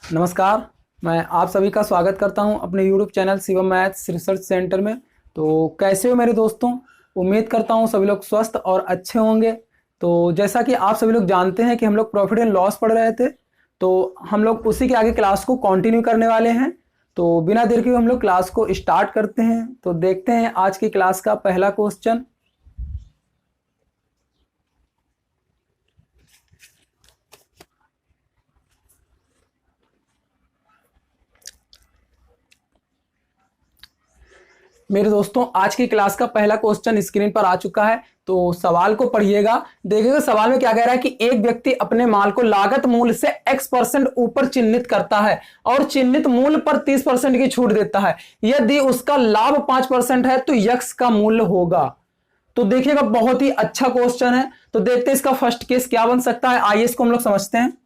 नमस्कार। मैं आप सभी का स्वागत करता हूं अपने YouTube channel Shivam maths research centre में। तो कैसे हो मेरे दोस्तों? उम्मीद करता हूं सभी लोग स्वस्थ और अच्छे होंगे। तो जैसा कि आप सभी लोग जानते हैं कि हम लोग प्रॉफिट एंड लॉस पढ़ रहे थे, तो हम लोग उसी के आगे क्लास को कंटिन्यू करने वाले हैं। तो बिना देर के हम लोग क्लास को स्टार्ट करते हैं। तो देखते हैं आज की क्लास का पहला क्वेश्चन। मेरे दोस्तों, आज की क्लास का पहला क्वेश्चन स्क्रीन पर आ चुका है। तो सवाल को पढ़िएगा, देखिएगा सवाल में क्या कह रहा है कि एक व्यक्ति अपने माल को लागत मूल्य से x% ऊपर चिन्हित करता है और चिन्हित मूल्य पर 30% की छूट देता है। यदि उसका लाभ 5% है तो x का मूल्य होगा। तो देखिएगा बहुत ही अच्छा क्वेश्चन है। तो देखते हैं इसका फर्स्ट केस क्या बन सकता है। आइए इसको हम लोग समझते हैं।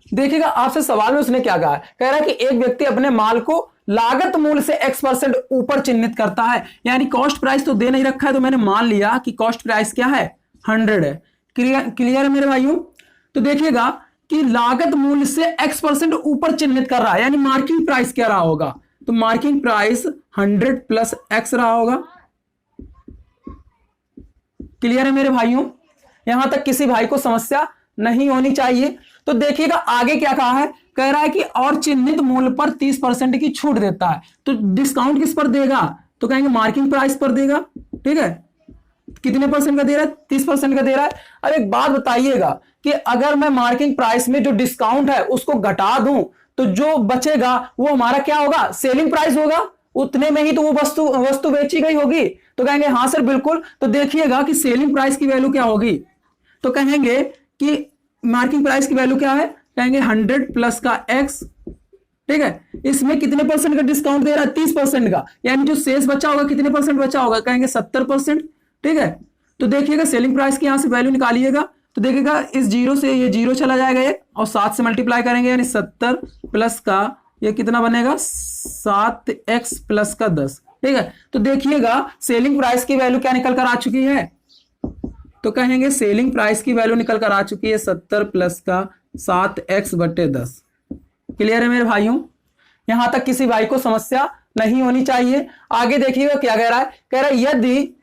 देखिएगा आपसे सवाल में उसने क्या कहा है, कह रहा है कि एक व्यक्ति अपने माल को लागत मूल्य से x% ऊपर चिन्हित करता है, यानी कॉस्ट प्राइस तो दे नहीं रखा है, तो मैंने मान लिया कि कॉस्ट प्राइस क्या है 100 है। क्लियर है मेरे भाइयों? तो देखिएगा कि लागत मूल्य से x% ऊपर चिन्हित कर रहा है, यानी मार्किंग प्राइस क्या रहा होगा, तो मार्किंग प्राइस 100 प्लस x रहा होगा। क्लियर है मेरे भाइयों? यहां तक किसी भाई को समस्या नहीं होनी चाहिए। तो देखिएगा आगे क्या कहा है, कह रहा है कि और चिन्हित मूल्य पर 30% की छूट देता है। तो डिस्काउंट किस पर देगा, तो कहेंगे मार्किंग प्राइस पर देगा। ठीक है, कितने परसेंट का दे रहा है, 30% का दे रहा है। अब एक बात बताइएगा कि अगर मैं मार्किंग प्राइस में जो डिस्काउंट है उसको घटा दूं तो जो बचेगा वो हमारा क्या होगा, सेलिंग प्राइस होगा। उतने में ही तो वो वस्तु बेची गई होगी। तो कहेंगे हाँ सर बिल्कुल। तो देखिएगा कि सेलिंग प्राइस की वैल्यू क्या होगी, तो कहेंगे कि मार्किंग प्राइस की वैल्यू क्या है, कहेंगे 100 प्लस का x। ठीक है, इसमें कितने परसेंट का डिस्काउंट दे रहा है, 30% का, यानी जो शेष बचा होगा कितने परसेंट बचा होगा, कहेंगे 70%। ठीक है, तो देखिएगा सेलिंग प्राइस की यहां से वैल्यू निकालिएगा। तो देखिएगा इस जीरो से ये जीरो चला जाएगा एक, और 7 से मल्टीप्लाई करेंगे, यानी 70 प्लस का ये कितना बनेगा 7x प्लस का 10। ठीक है, तो देखिएगा सेलिंग प्राइस की वैल्यू क्या निकल कर आ चुकी है, तो कहेंगे सेलिंग प्राइस की वैल्यू निकल कर आ चुकी है 70 प्लस का 7x/10। क्लियर है मेरे भाइयों? यहां तक किसी भाई को समस्या नहीं होनी चाहिए। आगे देखिएगा क्या कह रहा है, कह रहा है यदि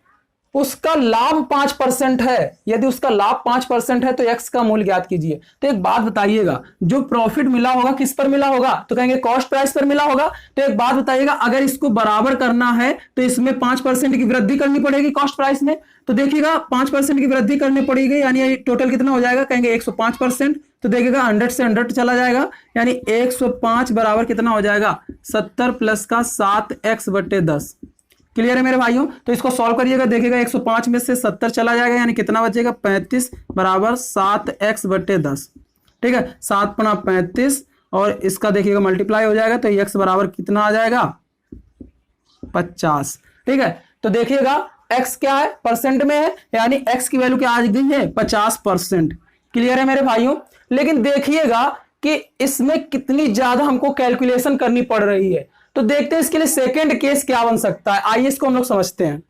उसका लाभ 5% है, यदि उसका लाभ 5% है तो x का मूल्य ज्ञात कीजिए। तो एक बात बताइएगा, जो प्रॉफिट मिला होगा किस पर मिला होगा, तो कहेंगे कॉस्ट प्राइस पर मिला होगा। तो एक बात बताइएगा, अगर इसको बराबर करना है तो इसमें 5% की वृद्धि करनी पड़ेगी कॉस्ट प्राइस में। तो देखिएगा 5% की वृद्धि करनी पड़ेगी, यानी टोटल कितना हो जाएगा, कहेंगे 105%। तो देखिएगा 100 से 100 चला जाएगा, यानी 105 बराबर कितना हो जाएगा 70 प्लस का 7x/10। क्लियर है मेरे भाइयों? तो इसको सॉल्व करिएगा, देखिएगा 105 में से 70 चला जाएगा, यानी कितना बचेगा 35 बराबर 7x/10। ठीक है, 7 × 35, और इसका देखिएगा मल्टीप्लाई हो जाएगा तो x बराबर कितना आ जाएगा 50। ठीक है, तो देखिएगा x क्या है, परसेंट में है, यानी x की वैल्यू क्या आ गई है 50%। क्लियर है मेरे भाइयों? लेकिन देखिएगा कि इसमें कितनी ज्यादा हमको कैलकुलेशन करनी पड़ रही है। तो देखते हैं इसके लिए सेकंड केस क्या बन सकता है। आइए इसको हम लोग समझते हैं।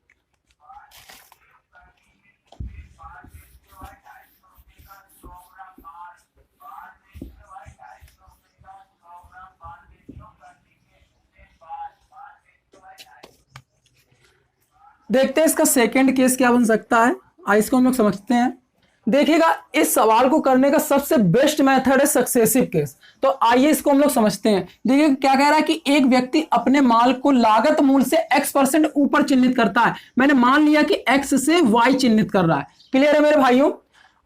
देखते हैं इसका सेकंड केस क्या बन सकता है। आइए इसको हम लोग समझते हैं। देखिएगा इस सवाल को करने का सबसे बेस्ट मेथड है सक्सेसिव केस। तो आइए इसको हम लोग समझते हैं। देखिए क्या कह रहा है कि एक व्यक्ति अपने माल को लागत मूल्य से x% ऊपर चिन्हित करता है। मैंने मान लिया कि x से y चिन्हित कर रहा है। क्लियर है मेरे भाइयों?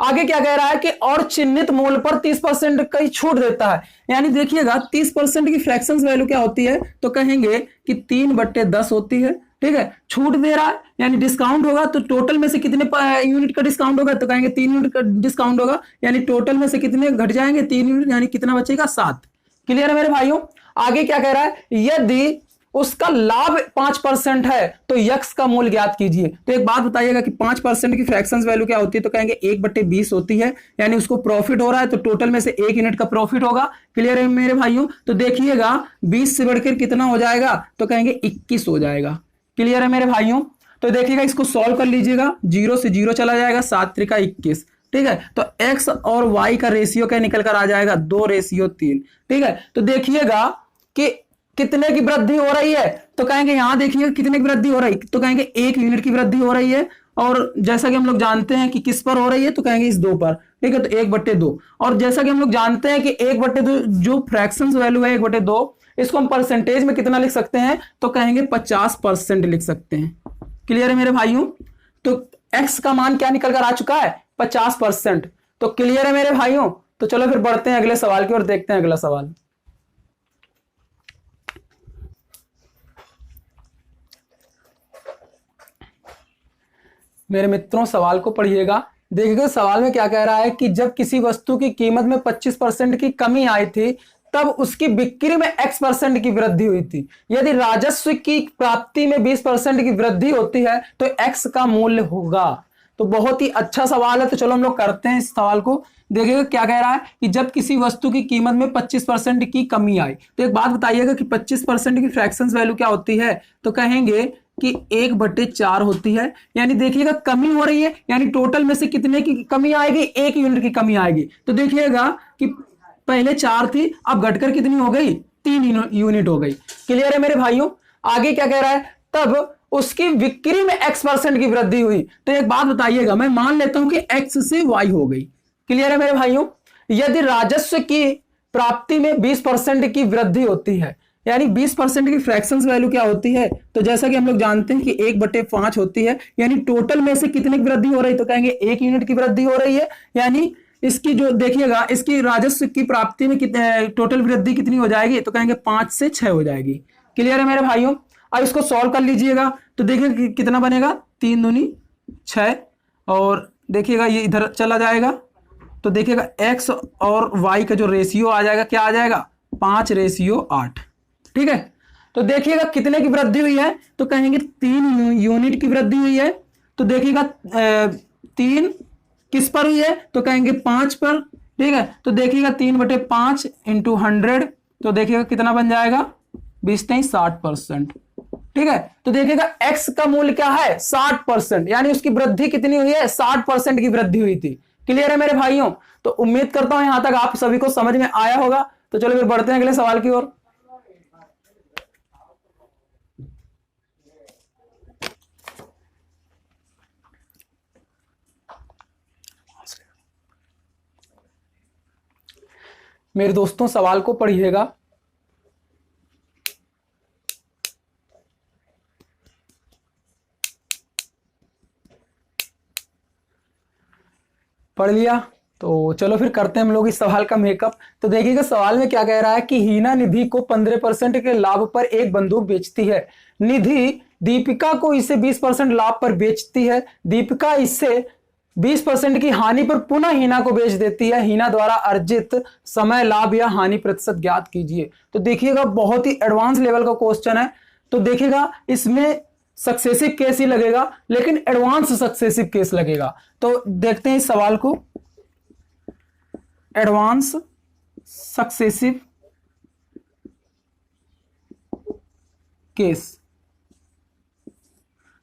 आगे क्या कह रहा है कि और चिन्हित मूल्य पर 30% की छूट देता है। यानी देखिएगा 30% की फ्रैक्शंस वैल्यू क्या होती है, तो कहेंगे कि 3/10 होती है। ठीक है, छूट दे रहा है यानी डिस्काउंट होगा, तो टोटल में से कितने यूनिट का डिस्काउंट होगा, तो कहेंगे 3 यूनिट का डिस्काउंट होगा, यानी टोटल में से कितने घट जाएंगे 3 यूनिट, यानी कितना बचेगा 7। क्लियर है मेरे भाइयों? आगे क्या कह रहा है, यदि उसका लाभ 5% है तो x का मूल्य ज्ञात कीजिए। तो एक बात बताइएगा कि 5% की फ्रैक्शंस वैल्यू क्या होती है, तो कहेंगे 1/20 होती है, यानी उसको प्रॉफिट हो रहा है तो टोटल में से 1 यूनिट का प्रॉफिट होगा। क्लियर है मेरे भाइयों? तो देखिएगा 20 से बढ़कर कितना हो जाएगा, तो कहेंगे 21 हो जाएगा। क्लियर है मेरे भाइयों? तो देखिएगा इसको सॉल्व कर लीजिएगा, 0 से 0 चला जाएगा, 7 × 21, ठीक है, तो x और y का रेशियो क्या निकल कर आ जाएगा, 2:3। ठीक है, तो देखिएगा कि कितने की वृद्धि हो रही है, तो कहेंगे यहां देखिए कितने की वृद्धि हो रही है, तो कहेंगे 1 यूनिट की वृद्धि हो रही है। और जैसा कि हम लोग जानते हैं कि किस पर हो रही है, तो कहेंगे इस 2 पर। ठीक है, तो 1/2। और जैसा कि हम लोग जानते हैं कि 1/2 जो फ्रैक्शंस वैल्यू है 1/2, इसको हम परसेंटेज में कितना लिख सकते हैं, तो कहेंगे 50% लिख सकते हैं। क्लियर है मेरे भाइयों, तो x का मान क्या निकल कर आ चुका है, 50%। तो क्लियर है मेरे भाइयों, तो चलो फिर बढ़ते हैं अगले सवाल की ओर, देखते हैं अगला सवाल। मेरे मित्रों सवाल को पढ़िएगा, देखिएगा सवाल में क्या कह रहा है कि जब किसी वस्तु की कीमत में 25% की कमी आई थी तब उसकी बिक्री में x% की वृद्धि हुई थी। यदि राजस्व की प्राप्ति में 20% की वृद्धि होती है तो x का मूल्य होगा। तो बहुत ही अच्छा सवाल है, तो चलो हम लोग करते हैं इस सवाल को। देखिएगा क्या कह रहा है कि जब किसी वस्तु की कीमत में 25% की कमी आई, तो एक बात बताइएगा कि 25% की फ्रैक्शंस वैल्यू क्या होती है, तो कहेंगे कि 1/4 होती है। यानी देखिएगा कमी हो रही है, यानी टोटल में से कितने की कमी आएगी, 1 यूनिट की कमी आएगी। तो देखिएगा कि पहले 4 थी, अब घटकर कितनी हो गई, 3 यूनिट हो गई। क्लियर है मेरे भाइयों, आगे क्या कह रहा है, तब उसकी बिक्री में x% की वृद्धि हुई। तो एक बात बताइएगा, मैं मान लेता हूं कि x से y हो गई। क्लियर है मेरे भाइयों, यदि राजस्व की प्राप्ति में 20% की वृद्धि होती है, यानी 20% की फ्रैक्शंस वैल्यू क्या होती है, तो जैसा कि हम लोग जानते हैं कि 1/5 होती है, यानी टोटल में से कितने की वृद्धि हो रही है, तो कहेंगे 1 यूनिट की वृद्धि हो रही है। यानी इसकी जो देखिएगा इसकी राजस्व की प्राप्ति में कितने टोटल वृद्धि कितनी हो जाएगी, तो कहेंगे 5 से 6 हो जाएगी। क्लियर है मेरे भाइयों, अब इसको सॉल्व कर लीजिएगा, तो देखिए कितना बनेगा, 3 दूनी 6, और देखिएगा ये इधर चला जाएगा, तो देखिएगा x और y का जो रेशियो आ जाएगा, क्या आ जाएगा, 5:8। ठीक है, तो देखिएगा कितने की वृद्धि हुई है, तो कहेंगे 3 यूनिट की वृद्धि हुई है। तो देखिएगा 3 किस पर हुई है, तो कहेंगे 5 पर। ठीक है, तो देखिएगा 3/5 इंटू 100, तो देखिएगा कितना बन जाएगा, 20 नहीं 60%। ठीक है, तो देखिएगा x का मूल्य क्या है, 60%, यानी उसकी वृद्धि कितनी हुई है, 60% की वृद्धि हुई थी। क्लियर है मेरे भाइयों, तो उम्मीद करता हूं यहां तक आप सभी को समझ में आया होगा। तो चलो फिर बढ़ते हैं अगले सवाल की ओर। मेरे दोस्तों सवाल को पढ़िएगा, पढ़ लिया, तो चलो फिर करते हैं हम लोग इस सवाल का मेकअप। तो देखिएगा सवाल में क्या कह रहा है कि हीना निधि को 15% के लाभ पर एक बंदूक बेचती है। निधि दीपिका को इसे 20% लाभ पर बेचती है। दीपिका इससे 20% की हानि पर पुनः हीना को बेच देती है। हीना द्वारा अर्जित समय लाभ या हानि प्रतिशत ज्ञात कीजिए। तो देखिएगा बहुत ही एडवांस लेवल का क्वेश्चन है। तो देखिएगा इसमें सक्सेसिव केस ही लगेगा, लेकिन एडवांस सक्सेसिव केस लगेगा। तो देखते हैं इस सवाल को, एडवांस सक्सेसिव केस।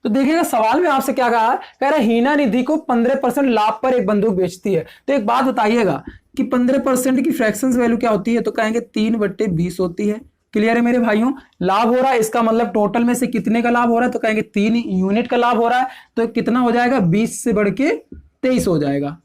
तो देखिएगा सवाल में आपसे क्या कहा है, कह रहा है हीना निधि को 15% लाभ पर एक बंदूक बेचती है। तो एक बात बताइएगा कि 15% की फ्रैक्शंस वैल्यू क्या होती है, तो कहेंगे 3/20 होती है। क्लियर है मेरे भाइयों, लाभ हो रहा है, इसका मतलब टोटल में से कितने का लाभ हो रहा है, तो कहेंगे 3 यूनिट का लाभ हो रहा है। तो कितना हो जाएगा, 20 से बढ़ के 23 हो जाएगा।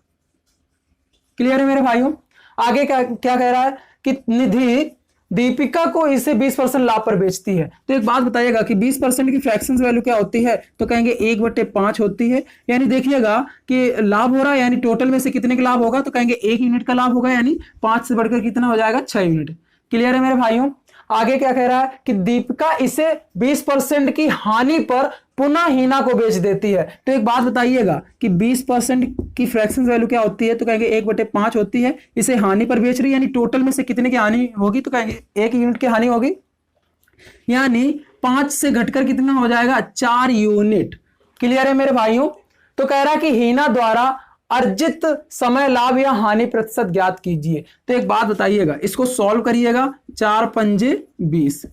क्लियर है मेरे भाइयों, आगे क्या क्या कह रहा है कि निधि दीपिका को इसे 20% लाभ पर बेचती है। तो एक बात बताइएगा कि 20% की फ्रैक्शंस वैल्यू क्या होती है, तो कहेंगे 1/5 होती है। यानी देखिएगा कि लाभ हो रहा है, यानी टोटल में से कितने का लाभ होगा, तो कहेंगे 1 यूनिट का लाभ होगा, यानी 5 से बढ़कर कितना हो जाएगा, 6 यूनिट। क्लियर है मेरे भाइयों, आगे क्या कह रहा है कि दीपिका इसे 20% की हानि पर पुनः हीना को बेच देती है। तो एक बात बताइएगा कि 20% की फ्रैक्शन वैल्यू क्या होती है, तो कहेंगे 1/5 होती है। इसे हानि पर बेच रही है, यानी टोटल में से कितने की हानि होगी, तो कहेंगे 1 यूनिट की हानि होगी, यानी 5 से घटकर कितना हो जाएगा, 4 यूनिट। क्लियर है मेरे भाइयों, तो कह रहा है कि हीना द्वारा अर्जित समय लाभ या हानि प्रतिशत ज्ञात कीजिए। तो एक बात बताइएगा, इसको सॉल्व करिएगा, 4 पंजे 20,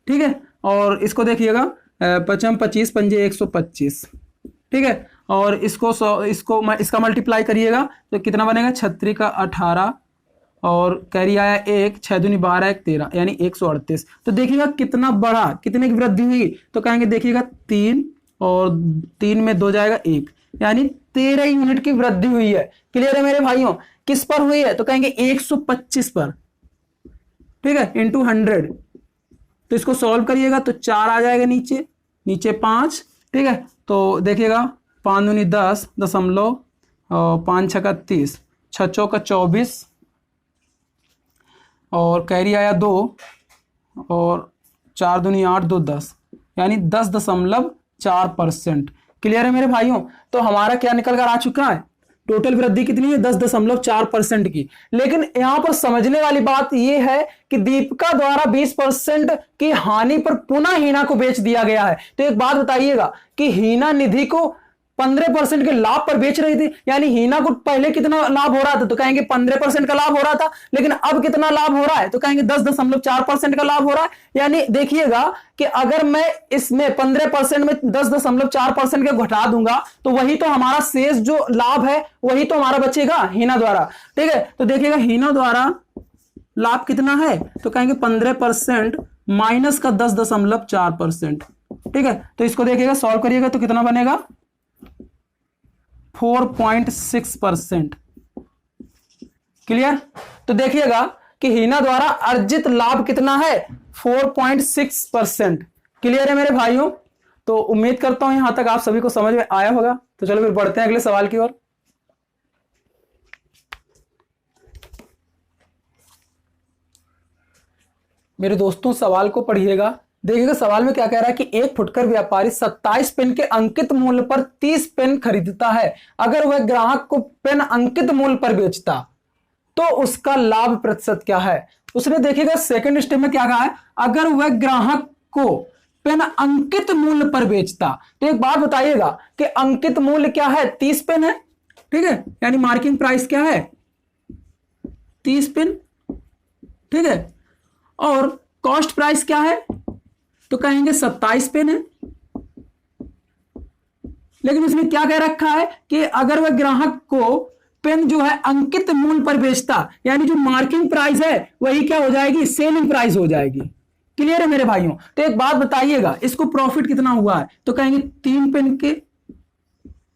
ठीक है, और इसको देखिएगा 5 25 पंजे 125, ठीक है, और इसका मल्टीप्लाई करिएगा तो कितना बनेगा, 36 का 18 और कैरी आया 1, 6 दूनी 12, 1 13 यानी 138। तो देखिएगा कितना बढ़ा, कितने की वृद्धि हुई, तो कहेंगे देखिएगा 3 और 3 में 2 जाएगा 1 यानी 13 यूनिट की वृद्धि हुई है। क्लियर है मेरे भाइयों? किस पर हुई है, तो कहेंगे 125 पर, ठीक है, इंटू 100। तो इसको सॉल्व करिएगा तो 4 आ जाएगा नीचे, नीचे 5, ठीक है। तो देखिएगा 5 दूनी 10 दशमलव और 5 छक्का 30, 6 चौका 24 और कैरी आया 2 और 4 दूनी 8, 2 10 यानी 10.4%। क्लियर है मेरे भाइयों? तो हमारा क्या निकल कर आ चुका है, टोटल वृद्धि कितनी है, 10.4% की। लेकिन यहां पर समझने वाली बात यह है कि दीपिका द्वारा 20% की हानि पर पुनः हीना को बेच दिया गया है। तो एक बात बताइएगा कि हीना निधि को 15% के लाभ पर बेच रही थी, यानी हीना को पहले कितना लाभ हो रहा था, तो कहेंगे 15% का लाभ हो रहा था, लेकिन अब कितना लाभ हो रहा है, तो कहेंगे 10.4% का लाभ हो रहा है। यानी देखिएगा कि अगर मैं इसमें 15% में 10.4% के घटा दूंगा तो वही तो हमारा शेष जो लाभ है वही तो हमारा बचेगा हीना द्वारा, ठीक है। तो देखिएगा हीना द्वारा लाभ कितना है, तो कहेंगे 15% माइनस का 10.4%, ठीक है। तो इसको देखिएगा सॉल्व करिएगा तो कितना बनेगा, 4.6%। क्लियर? तो देखिएगा कि हीना द्वारा अर्जित लाभ कितना है, 4.6%। क्लियर है मेरे भाइयों? तो उम्मीद करता हूं यहां तक आप सभी को समझ में आया होगा। तो चलो फिर बढ़ते हैं अगले सवाल की ओर। मेरे दोस्तों सवाल को पढ़िएगा, देखिएगा सवाल में क्या कह रहा है कि एक फुटकर व्यापारी 27 पेन के अंकित मूल्य पर 30 पेन खरीदता है। अगर वह ग्राहक को पेन अंकित मूल्य पर बेचता तो उसका लाभ प्रतिशत क्या है। उसने देखिएगा सेकंड स्टेप में क्या कहा है, अगर वह ग्राहक को पेन अंकित मूल्य पर बेचता। तो एक बात बताइएगा कि अंकित मूल्य क्या है, 30 पेन है, ठीक है, यानी मार्किंग प्राइस क्या है, 30 पेन, ठीक है। और कॉस्ट प्राइस क्या है, तो कहेंगे 27 पेन है। लेकिन उसने क्या कह रखा है कि अगर वह ग्राहक को पेन जो है अंकित मूल्य पर बेचता, यानी जो मार्किंग प्राइस है वही क्या हो जाएगी, सेलिंग प्राइस हो जाएगी। क्लियर है मेरे भाइयों? तो एक बात बताइएगा, इसको प्रॉफिट कितना हुआ है, तो कहेंगे 3 पेन के,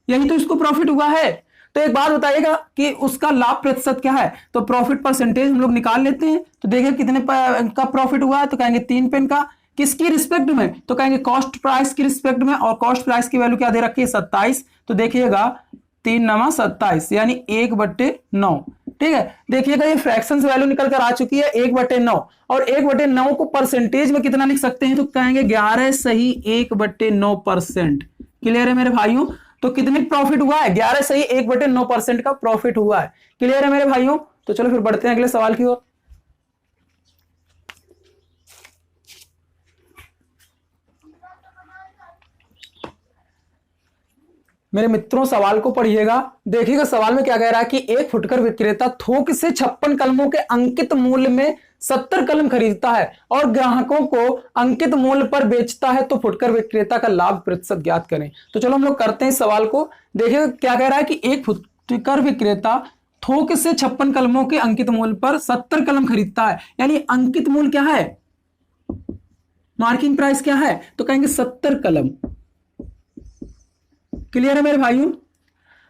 यही तो इसको प्रॉफिट हुआ है। तो एक बात बताइएगा कि उसका लाभ प्रतिशत क्या है, तो प्रॉफिट परसेंटेज हम लोग निकाल लेते हैं। तो देखिए कितने का प्रॉफिट हुआ है, तो कहेंगे 3 पेन का, किसकी रिस्पेक्ट में, तो कहेंगे कॉस्ट प्राइस की रिस्पेक्ट में, और कॉस्ट प्राइस की वैल्यू क्या दे रखी है, 27। तो देखिएगा 3 9 27 यानी 1/9, ठीक है। देखिएगा ये फ्रैक्शंस वैल्यू निकल कर आ चुकी है 1/9, और 1/9 को परसेंटेज में कितना लिख सकते हैं, तो कहेंगे 11 सही 1/9%। क्लियर है मेरे भाइयों? तो कितने प्रॉफिट हुआ है, 11 सही 1/9% का प्रॉफिट हुआ है। क्लियर है मेरे भाइयों? तो चलो फिर बढ़ते हैं अगले सवाल की ओर। मेरे मित्रों सवाल को पढ़िएगा, देखिएगा सवाल में क्या कह रहा है कि एक फुटकर विक्रेता थोक से 56 कलमों के अंकित मूल्य में 70 कलम खरीदता है और ग्राहकों को अंकित मूल्य पर बेचता है, तो फुटकर विक्रेता का लाभ प्रतिशत ज्ञात करें। तो चलो हम लोग करते हैं इस सवाल को। देखिएगा क्या कह रहा है कि एक फुटकर विक्रेता थोक से 56 कलमों के अंकित मूल्य पर 70 कलम खरीदता है, यानी अंकित मूल्य क्या है, मार्किंग प्राइस क्या है, तो कहेंगे 70 कलम। क्लियर है मेरे भाइयों?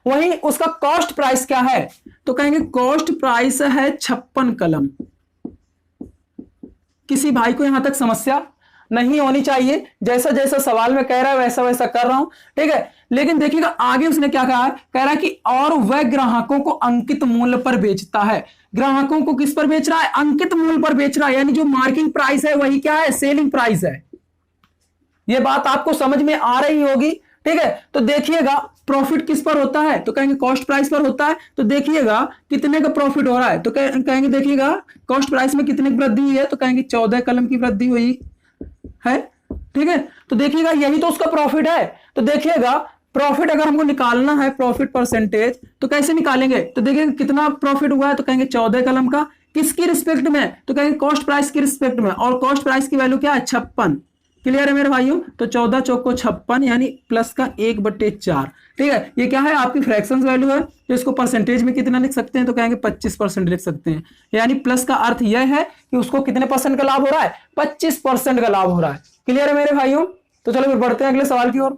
वहीं उसका कॉस्ट प्राइस क्या है, तो कहेंगे कॉस्ट प्राइस है 56 कलम। किसी भाई को यहां तक समस्या नहीं होनी चाहिए, जैसा जैसा सवाल में कह रहा है वैसा वैसा कर रहा हूं, ठीक है। लेकिन देखिएगा आगे उसने क्या कहा है, कह रहा है कि और वह ग्राहकों को अंकित मूल्य पर बेचता है। ग्राहकों को किस पर बेच रहा है, अंकित मूल्य पर बेच रहा है, यानी जो मार्किंग प्राइस है वही क्या है, सेलिंग प्राइस है। यह बात आपको समझ में आ रही होगी, ठीक है। तो देखिएगा प्रॉफिट किस पर होता है, तो कहेंगे कॉस्ट प्राइस पर होता है। तो देखिएगा कितने का प्रॉफिट हो रहा है, तो कहेंगे देखिएगा कॉस्ट प्राइस में कितने की वृद्धि हुई है, तो कहेंगे 14 कलम की वृद्धि हुई है, ठीक है। तो देखिएगा यही तो उसका प्रॉफिट है। तो देखिएगा प्रॉफिट अगर हमको निकालना है, प्रॉफिट परसेंटेज, तो कैसे निकालेंगे, तो देखिएगा कितना प्रॉफिट हुआ है, तो कहेंगे 14 कलम का, किसकी रिस्पेक्ट में, तो कहेंगे कॉस्ट प्राइस की रिस्पेक्ट में, और कॉस्ट प्राइस की वैल्यू क्या है, 56। क्लियर है मेरे भाइयों। तो 14 चौक को 56 यानी प्लस का 1/4। ठीक है, ये क्या है आपकी फ्रैक्शंस वैल्यू है, तो इसको परसेंटेज में कितना लिख सकते हैं, तो कहेंगे 25% लिख सकते हैं। यानी प्लस का अर्थ यह है कि उसको कितने परसेंट का लाभ हो रहा है, 25% का लाभ हो रहा है। क्लियर है मेरे भाइयों। तो चलो फिर बढ़ते हैं अगले सवाल की ओर।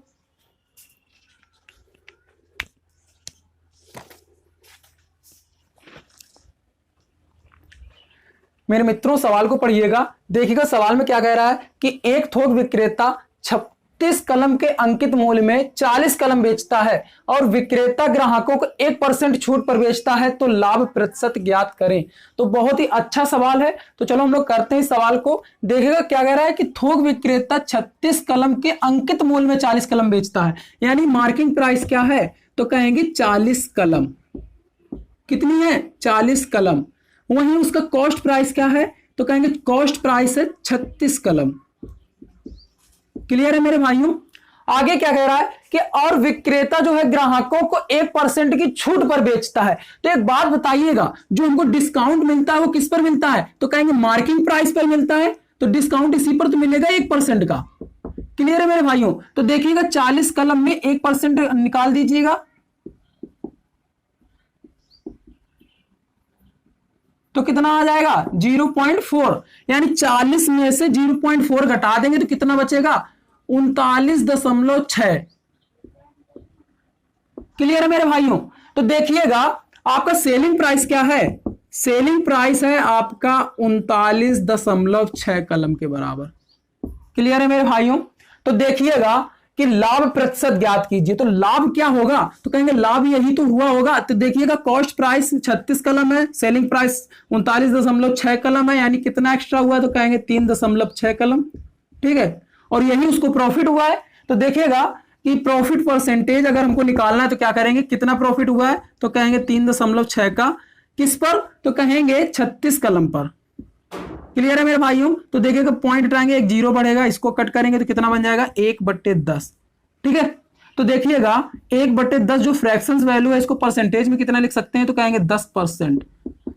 मेरे मित्रों सवाल को पढ़िएगा, देखिएगा सवाल में क्या कह रहा है कि एक थोक विक्रेता 36 कलम के अंकित मूल्य में 40 कलम बेचता है और विक्रेता ग्राहकों को 1% छूट पर बेचता है, तो लाभ प्रतिशत ज्ञात करें। तो बहुत ही अच्छा सवाल है। तो चलो हम लोग करते हैं इस सवाल को। देखिएगा क्या कह रहा है कि थोक विक्रेता 36 कलम के अंकित मूल्य में 40 कलम बेचता है, यानी मार्किंग प्राइस क्या है, तो कहेंगे 40 कलम। कितनी है, 40 कलम। वहीं उसका कॉस्ट प्राइस क्या है, तो कहेंगे कॉस्ट प्राइस है 36 कलम। क्लियर है मेरे भाइयों। आगे क्या कह रहा है कि और विक्रेता जो है ग्राहकों को 1% की छूट पर बेचता है। तो एक बात बताइएगा, जो हमको डिस्काउंट मिलता है वो किस पर मिलता है, तो कहेंगे मार्किंग प्राइस पर मिलता है, तो डिस्काउंट इसी पर तो मिलेगा 1% का। क्लियर है मेरे भाइयों। तो देखिएगा 40 कलम में 1% निकाल दीजिएगा, तो कितना आ जाएगा 0.4, यानी 40 में से 0.4 घटा देंगे तो कितना बचेगा 39.6। क्लियर है मेरे भाइयों। तो देखिएगा आपका सेलिंग प्राइस क्या है, सेलिंग प्राइस है आपका 39.6 कलम के बराबर। क्लियर है मेरे भाइयों। तो देखिएगा कि लाभ प्रतिशत ज्ञात कीजिए, तो लाभ क्या होगा, तो कहेंगे लाभ यही तो हुआ होगा। तो देखिएगा कॉस्ट प्राइस 36 कलम है, सेलिंग प्राइस 39.6 कलम है, यानी कितना एक्स्ट्रा हुआ, तो कहेंगे 3.6 कलम। ठीक है, और यही उसको प्रॉफिट हुआ है। तो देखिएगा कि प्रॉफिट परसेंटेज अगर हमको निकालना है तो क्या करेंगे, कितना प्रॉफिट हुआ है, तो कहेंगे 3.6 का किस पर, तो कहेंगे 36 कलम पर। क्लियर है मेरे भाइयों। तो देखिएगा पॉइंट हटाएंगे, एक जीरो बढ़ेगा, इसको कट करेंगे तो कितना बन जाएगा 1/10। ठीक है, तो देखिएगा 1/10 जो फ्रैक्शंस वैल्यू है इसको परसेंटेज में कितना लिख सकते हैं, तो कहेंगे 10%।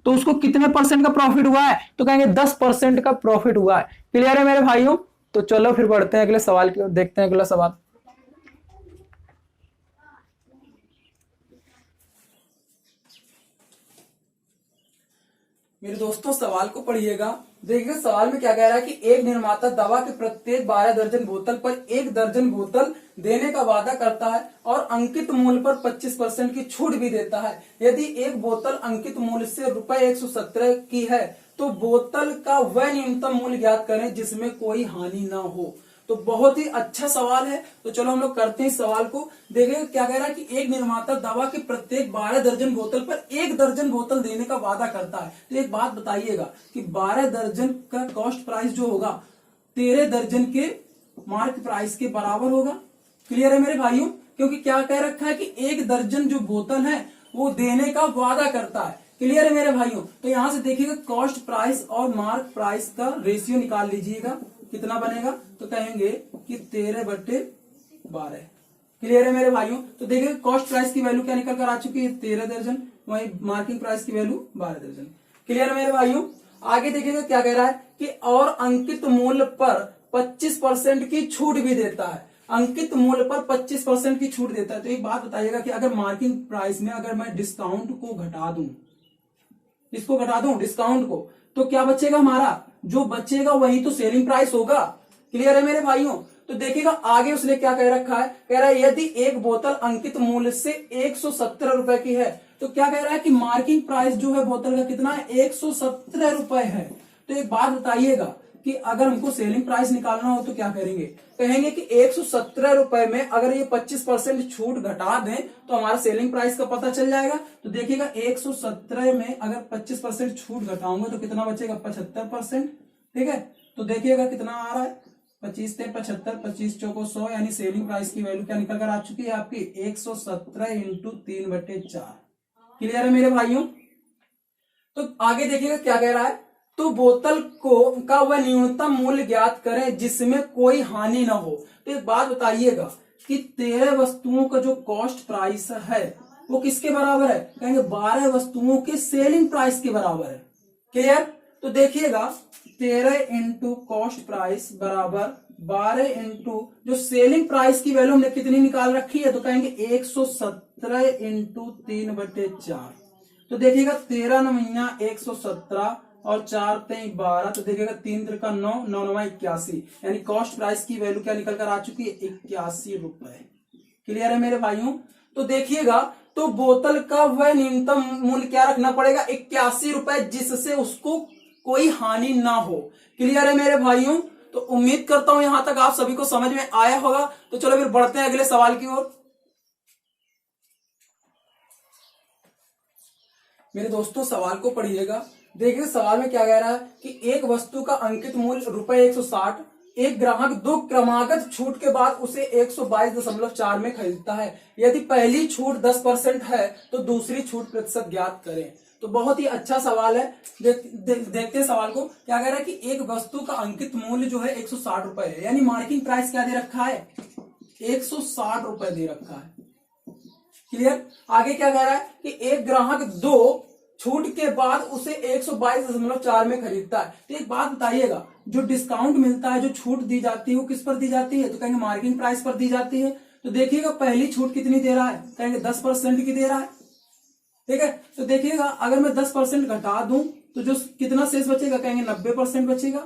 तो उसको कितने परसेंट का प्रॉफिट हुआ है, तो कहेंगे 10% का प्रॉफिट हुआ है। क्लियर है मेरे भाइयों। तो चलो फिर बढ़ते हैं अगले सवाल की ओर, देखते हैं अगला सवाल। मेरे दोस्तों सवाल को पढ़िएगा, देखिए सवाल में क्या कह रहा है कि एक निर्माता दवा के प्रत्येक 12 दर्जन बोतल पर 1 दर्जन बोतल देने का वादा करता है और अंकित मूल्य पर 25% की छूट भी देता है। यदि एक बोतल अंकित मूल्य से ₹117 की है तो बोतल का वह न्यूनतम मूल्य ज्ञात करें जिसमें कोई हानि ना हो। तो बहुत ही अच्छा सवाल है। तो चलो हम लोग करते हैं इस सवाल को। देखिए क्या कह रहा है कि एक निर्माता दवा के प्रत्येक 12 दर्जन बोतल पर 1 दर्जन बोतल देने का वादा करता है। तो एक बात बताइएगा कि 12 दर्जन का कॉस्ट प्राइस जो होगा 13 दर्जन के मार्क प्राइस के बराबर होगा। क्लियर है मेरे भाइयों, क्योंकि क्या कह रखा है कि 1 दर्जन जो बोतल है वो देने का वादा करता है। क्लियर है मेरे भाइयों। तो यहां से देखिएगा कॉस्ट प्राइस और मार्क प्राइस का रेशियो निकाल लीजिएगा, कितना बनेगा, तो कहेंगे कि 13/12। क्लियर है मेरे भाइयों। तो देखिए कॉस्ट प्राइस की वैल्यू क्या निकल कर आ चुकी है 13 दर्जन, वही मार्किंग प्राइस की वैल्यू 12 दर्जन। क्लियर है मेरे भाइयों। आगे देखिएगा क्या कह रहा है कि और अंकित मूल्य पर 25% की छूट भी देता है। अंकित मूल्य पर 25% की छूट देता है। तो एक बात बताइएगा कि अगर मार्किंग प्राइस में अगर मैं डिस्काउंट को घटा दूं, इसको घटा दूं डिस्काउंट को, तो क्या बचेगा, हमारा जो बचेगा वही तो सेलिंग प्राइस होगा। क्लियर है मेरे भाइयों। तो देखिएगा आगे उसने क्या कह रखा है, कह रहा है यदि एक बोतल अंकित मूल्य से 117 रुपए की है, तो क्या कह रहा है कि मार्किंग प्राइस जो है बोतल का कितना है 117 रुपए है। तो एक बात बताइएगा कि अगर हमको सेलिंग प्राइस निकालना हो तो क्या करेंगे, कहेंगे कि 117 रुपए में अगर ये 25% छूट घटा दें तो हमारा सेलिंग प्राइस का पता चल जाएगा। तो देखिएगा 117 में अगर 25% छूट घटाऊंगा तो कितना बचेगा 75%। ठीक है, तो देखिएगा कितना आ रहा है 25 से 75, 25 चौको 100, यानी सेलिंग प्राइस की वैल्यू क्या निकल कर आ चुकी है आपकी 117 इंटू 3/4। क्लियर है मेरे भाइयों। तो आगे देखिएगा क्या कह रहा है, तो बोतल को का वह न्यूनतम मूल्य ज्ञात करें जिसमें कोई हानि ना हो। तो एक बात बताइएगा कि 13 वस्तुओं का जो कॉस्ट प्राइस है वो किसके बराबर है, कहेंगे 12 वस्तुओं के सेलिंग प्राइस के बराबर है। क्लियर। तो देखिएगा 13 इंटू कॉस्ट प्राइस बराबर 12 इंटू जो सेलिंग प्राइस की वैल्यू हमने कितनी निकाल रखी है, तो कहेंगे 117 इंटू 3/4। तो देखिएगा 13 9 117 और 4 3 12, तो देखिएगा 3 3 9 9 9 81, यानी कॉस्ट प्राइस की वैल्यू क्या निकल कर आ चुकी है, 81 रुपए। क्लियर है मेरे भाइयों। तो देखिएगा तो बोतल का वह न्यूनतम मूल्य क्या रखना पड़ेगा, 81 रुपए, जिससे उसको कोई हानि ना हो। क्लियर है मेरे भाइयों। तो उम्मीद करता हूं यहां तक आप सभी को समझ में आया होगा। तो चलो फिर बढ़ते हैं अगले सवाल की ओर। मेरे दोस्तों सवाल को पढ़िएगा। देखिए सवाल में क्या कह रहा है कि एक वस्तु का अंकित मूल्य ₹160, एक ग्राहक 2 क्रमागत छूट के बाद उसे 122.4 में खरीदता है। यदि पहली छूट 10% है तो दूसरी छूट प्रतिशत ज्ञात करें। तो बहुत ही अच्छा सवाल है। देखते हैं सवाल को। क्या कह रहा है कि एक वस्तु का अंकित मूल्य जो है 160 रुपए है, यानी मार्किंग प्राइस क्या दे रखा है, 160 रुपए दे रखा है। क्लियर। आगे क्या कह रहा है कि एक ग्राहक 2 छूट के बाद उसे 122.4 में खरीदता है। तो एक बात बताइएगा, जो डिस्काउंट मिलता है, जो छूट दी जाती है, वो किस पर दी जाती है, तो कहेंगे मार्किंग प्राइस पर दी जाती है। तो देखिएगा पहली छूट कितनी दे रहा है, कहेंगे 10% की दे रहा है। ठीक है। तो देखिएगा अगर मैं 10% घटा दूं तो जो कितना शेष बचेगा, कहेंगे 90% बचेगा।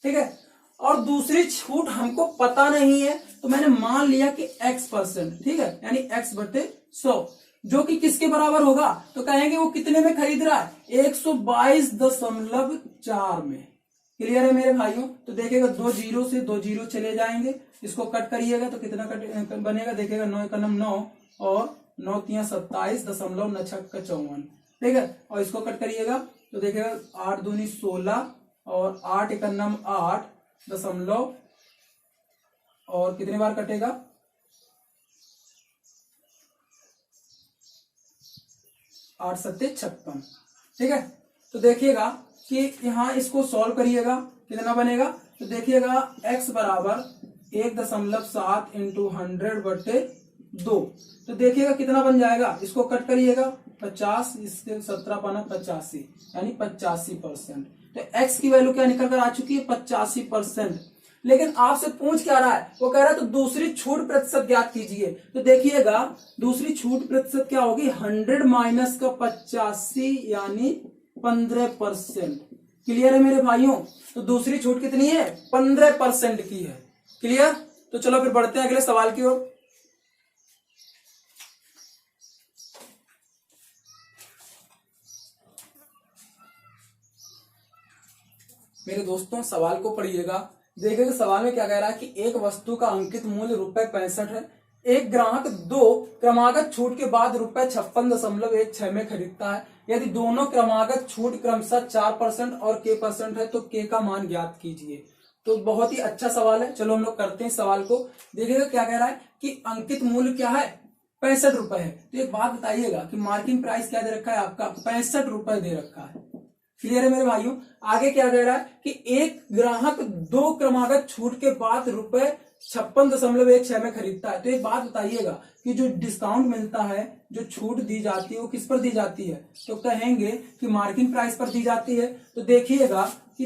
ठीक है। और दूसरी छूट हमको पता नहीं है, तो मैंने मान लिया कि X%। ठीक है, यानी X/100, जो कि किसके बराबर होगा, तो कहेंगे वो कितने में खरीद रहा है, 122.4 में। क्लियर है मेरे भाइयों। तो देखिएगा 2 जीरो से 2 जीरो चले जाएंगे, इसको कट करिएगा तो कितना कट बनेगा, देखिएगा 9 1 9 और 9 3 27.9 ठीक है। और इसको कट करिएगा तो देखिएगा 8 दूनी 16 और 8 1 8 दशमलव, और कितने बार कटेगा, 8 7 56। ठीक है। तो देखिएगा कि यहां इसको सॉल्व करिएगा, कितना बनेगा, तो देखिएगा x बराबर 1.7 इंटू 100/2। तो देखिएगा कितना बन जाएगा, इसको कट करिएगा 50, इसके 17 पाना 85, यानी 85%। तो x की वैल्यू क्या निकल कर आ चुकी है, 85%। लेकिन आपसे पूछ क्या रहा है, वो कह रहा है तो दूसरी छूट प्रतिशत ज्ञात कीजिए। तो देखिएगा दूसरी छूट प्रतिशत क्या होगी, 100 माइनस का 85 यानी 15%। क्लियर है मेरे भाइयों। तो दूसरी छूट कितनी है, 15% की है। क्लियर। तो चलो फिर बढ़ते हैं अगले सवाल की ओर। मेरे दोस्तों सवाल को पढ़िएगा। देखिएगा सवाल में क्या कह रहा है कि एक वस्तु का अंकित मूल्य ₹65 है, एक ग्राहक 2 क्रमागत छूट के बाद ₹56.16 में खरीदता है। यदि दोनों क्रमागत छूट क्रमशः 4% और K% है तो K का मान ज्ञात कीजिए। तो बहुत ही अच्छा सवाल है। चलो हम लोग करते हैं सवाल को। देखिएगा क्या कह रहा है कि अंकित मूल्य क्या है, 65 रुपए है। तो एक बात बताइएगा कि मार्किंग प्राइस क्या दे रखा है आपका, 65 रुपए दे रखा है। क्लियर है मेरे भाइयों। आगे क्या कह रहा है कि एक ग्राहक 2 क्रमागत छूट के बाद ₹56.16 में खरीदता है। तो एक बात बताइएगा कि जो डिस्काउंट मिलता है, जो छूट दी जाती है, वो किस पर दी जाती है, तो कहेंगे कि मार्किंग प्राइस पर दी जाती है। तो देखिएगा कि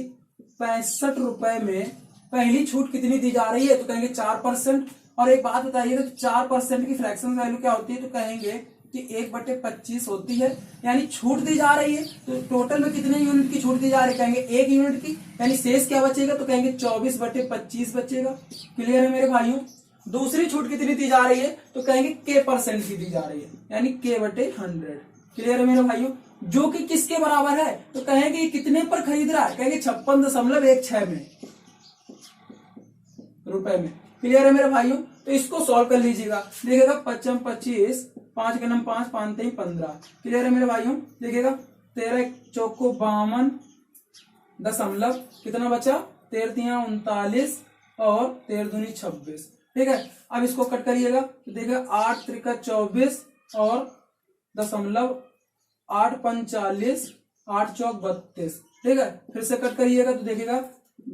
65 रुपए में पहली छूट कितनी दी जा रही है, तो कहेंगे 4%। और एक बात बताइएगा कि 4% की फ्रैक्शन वैल्यू क्या होती है, तो कहेंगे कि 1/25 होती है, यानी छूट दी जा रही है। तो टोटल में कितने यूनिट की छूट दी जा रही है, कहेंगे 1 यूनिट की, यानी शेष क्या बचेगा, तो कहेंगे 24/25 बचेगा। क्लियर है मेरे भाइयों। दूसरी छूट कितनी दी जा रही है, तो कहेंगे K% की दी जा रही है, यानी K/100। क्लियर है मेरे भाइयों। जो कि किसके बराबर है, तो कहेंगे कितने पर खरीद रहा है, कहेंगे 56.16 में रुपए में। क्लियर है मेरे भाइयों। तो इसको सॉल्व कर लीजिएगा। देखिएगा 55 25, 5 के 5 5 3 15। क्लियर है मेरे भाइयों। देखिएगा 13 चौको 52 दशमलव, कितना बचा, 13 3 39 और 13 दूनी 26। ठीक है। अब इसको कट करिएगा तो देखिएगा 8 3 24 और दशमलव, 8 5 40, 8 चौक 32। ठीक है। फिर से कट करिएगा तो देखिएगा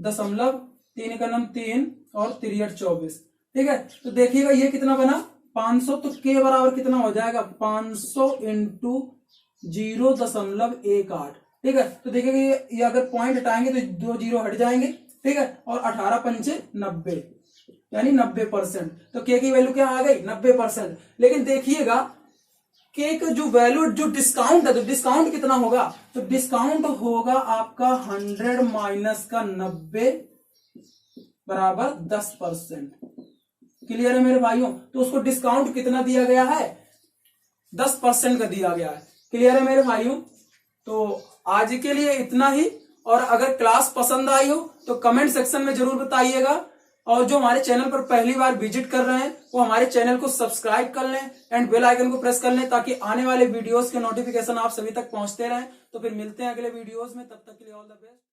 दशमलव, 3 का 3 और 3 24। ठीक है। तो देखिएगा ये कितना बना, 500। तो के बराबर कितना हो जाएगा, 500 इंटू 0.18। ठीक है। तो देखिएगा ये अगर पॉइंट हटाएंगे तो 2 जीरो हट जाएंगे। ठीक है। और 18 पंचे 90। यानी 90%। तो के की वैल्यू क्या आ गई 90%। लेकिन देखिएगा के का जो वैल्यू जो डिस्काउंट है, तो डिस्काउंट कितना होगा, तो डिस्काउंट होगा आपका 100 माइनस का 90 बराबर 10%। क्लियर है मेरे भाइयों। तो उसको डिस्काउंट कितना दिया गया है 10% का दिया गया है। क्लियर है मेरे भाइयों। तो आज के लिए इतना ही, और अगर क्लास पसंद आई हो तो कमेंट सेक्शन में जरूर बताइएगा, और जो हमारे चैनल पर पहली बार विजिट कर रहे हैं वो हमारे चैनल को सब्सक्राइब कर लें एंड बेल आइकन को प्रेस कर लें, ताकि आने वाले वीडियोस के नोटिफिकेशन आप सभी तक पहुंचते रहें। तो फिर मिलते हैं अगले वीडियोस में, तब तक के लिए ऑल द बेस्ट।